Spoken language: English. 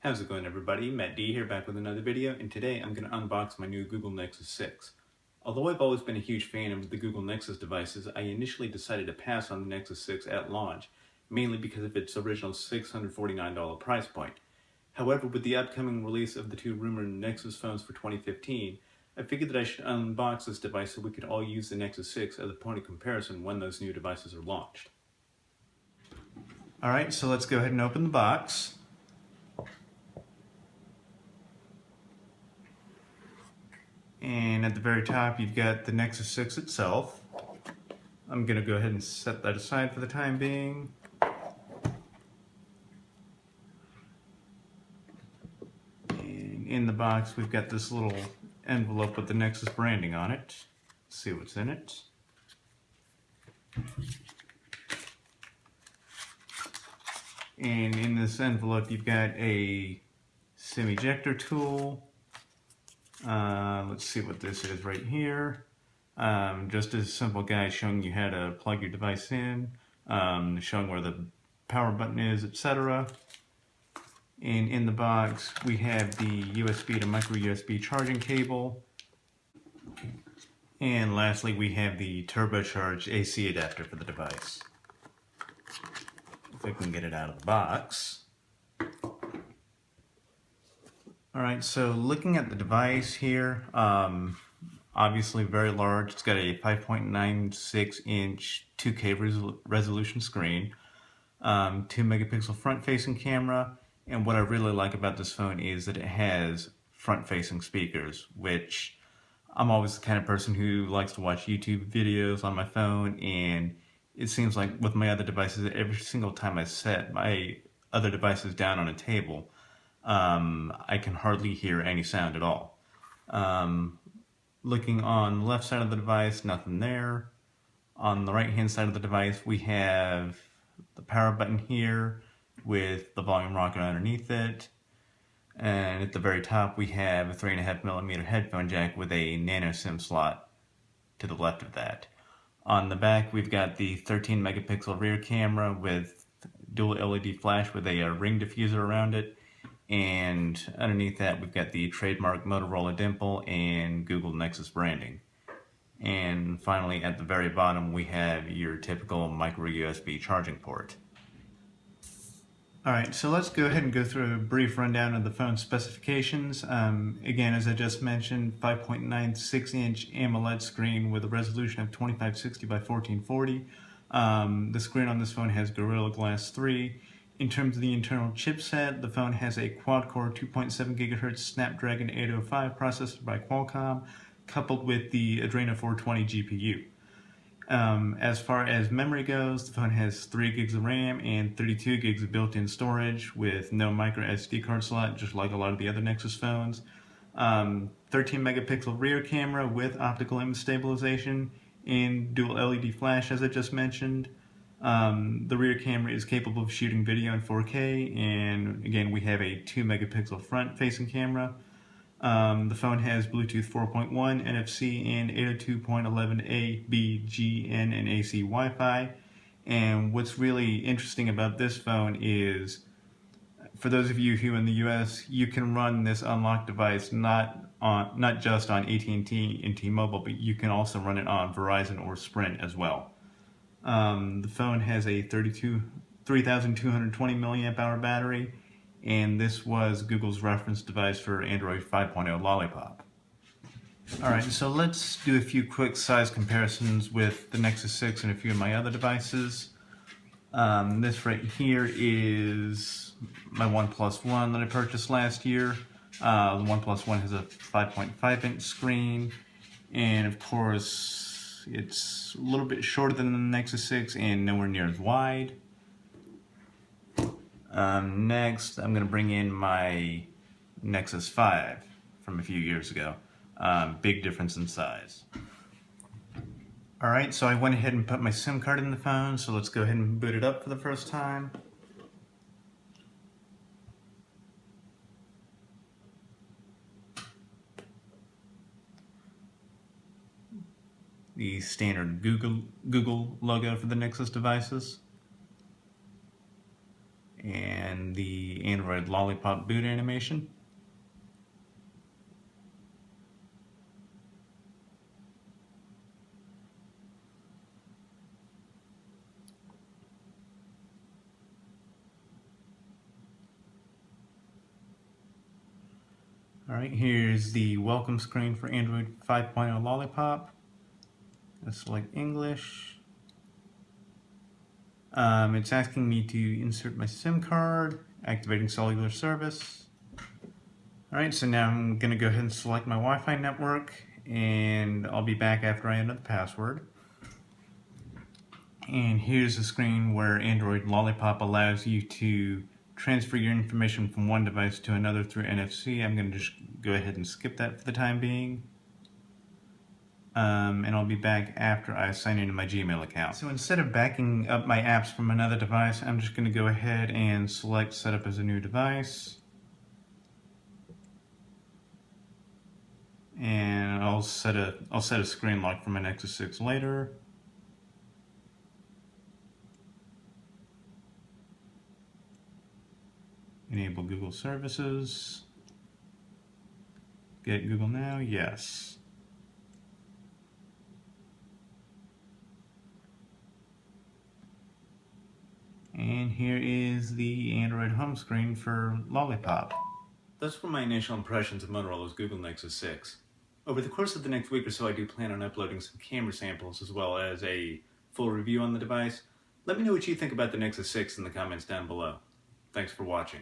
How's it going, everybody? Matt D here, back with another video, and today I'm going to unbox my new Google Nexus 6. Although I've always been a huge fan of the Google Nexus devices, I initially decided to pass on the Nexus 6 at launch, mainly because of its original $649 price point. However, with the upcoming release of the two rumored Nexus phones for 2015, I figured that I should unbox this device so we could all use the Nexus 6 as a point of comparison when those new devices are launched. Alright, so let's go ahead and open the box. And at the very top, you've got the Nexus 6 itself. I'm going to go ahead and set that aside for the time being. And in the box, we've got this little envelope with the Nexus branding on it. Let's see what's in it. And in this envelope, you've got a SIM ejector tool. Let's see what this is right here. Just a simple guide showing you how to plug your device in, showing where the power button is, etc. And in the box, we have the USB to micro USB charging cable. And lastly, we have the turbocharged AC adapter for the device. If I can get it out of the box. Alright, so looking at the device here, obviously very large. It's got a 5.96 inch 2K resolution screen, 2 megapixel front facing camera, and what I really like about this phone is that it has front facing speakers, which I'm always the kind of person who likes to watch YouTube videos on my phone, and it seems like with my other devices, every single time I set my other devices down on a table, I can hardly hear any sound at all. Looking on the left side of the device, nothing there. On the right hand side of the device, we have the power button here with the volume rocker underneath it. And at the very top, we have a 3.5mm headphone jack with a nano SIM slot to the left of that. On the back, we've got the 13 megapixel rear camera with dual LED flash with a ring diffuser around it. And underneath that, we've got the trademark Motorola dimple and Google Nexus branding. And finally, at the very bottom, we have your typical micro USB charging port. Alright, so let's go ahead and go through a brief rundown of the phone's specifications. Again, as I just mentioned, 5.96 inch AMOLED screen with a resolution of 2560 by 1440. The screen on this phone has Gorilla Glass 3. In terms of the internal chipset, the phone has a quad-core 2.7 GHz Snapdragon 805 processor by Qualcomm, coupled with the Adreno 420 GPU. As far as memory goes, the phone has 3 gigs of RAM and 32 gigs of built-in storage with no micro SD card slot, just like a lot of the other Nexus phones. 13 megapixel rear camera with optical image stabilization and dual LED flash, as I just mentioned. The rear camera is capable of shooting video in 4K, and again, we have a 2 megapixel front facing camera. The phone has Bluetooth 4.1, NFC, and 802.11a, B, G, N, and AC Wi-Fi. And what's really interesting about this phone is, for those of you who are in the US, you can run this unlocked device not just on AT&T and T-Mobile, but you can also run it on Verizon or Sprint as well. The phone has a 3,220 milliamp hour battery, and this was Google's reference device for Android 5.0 Lollipop. Alright, so let's do a few quick size comparisons with the Nexus 6 and a few of my other devices. This right here is my OnePlus One that I purchased last year. The OnePlus One has a 5.5 inch screen, and of course it's a little bit shorter than the Nexus 6 and nowhere near as wide. Next, I'm going to bring in my Nexus 5 from a few years ago. Big difference in size. Alright, so I went ahead and put my SIM card in the phone, so let's go ahead and boot it up for the first time. The standard Google logo for the Nexus devices. And the Android Lollipop boot animation. Alright, here's the welcome screen for Android 5.0 Lollipop. Let's select English. It's asking me to insert my SIM card, activating cellular service. Alright, so now I'm going to go ahead and select my Wi-Fi network, and I'll be back after I enter the password. And here's the screen where Android Lollipop allows you to transfer your information from one device to another through NFC. I'm going to just go ahead and skip that for the time being. And I'll be back after I sign into my Gmail account. So instead of backing up my apps from another device, I'm just going to go ahead and select Set Up as a New Device. And I'll set a screen lock for my Nexus 6 later. Enable Google services. Get Google Now? Yes. And here is the Android home screen for Lollipop. Those were my initial impressions of Motorola's Google Nexus 6. Over the course of the next week or so, I do plan on uploading some camera samples as well as a full review on the device. Let me know what you think about the Nexus 6 in the comments down below. Thanks for watching.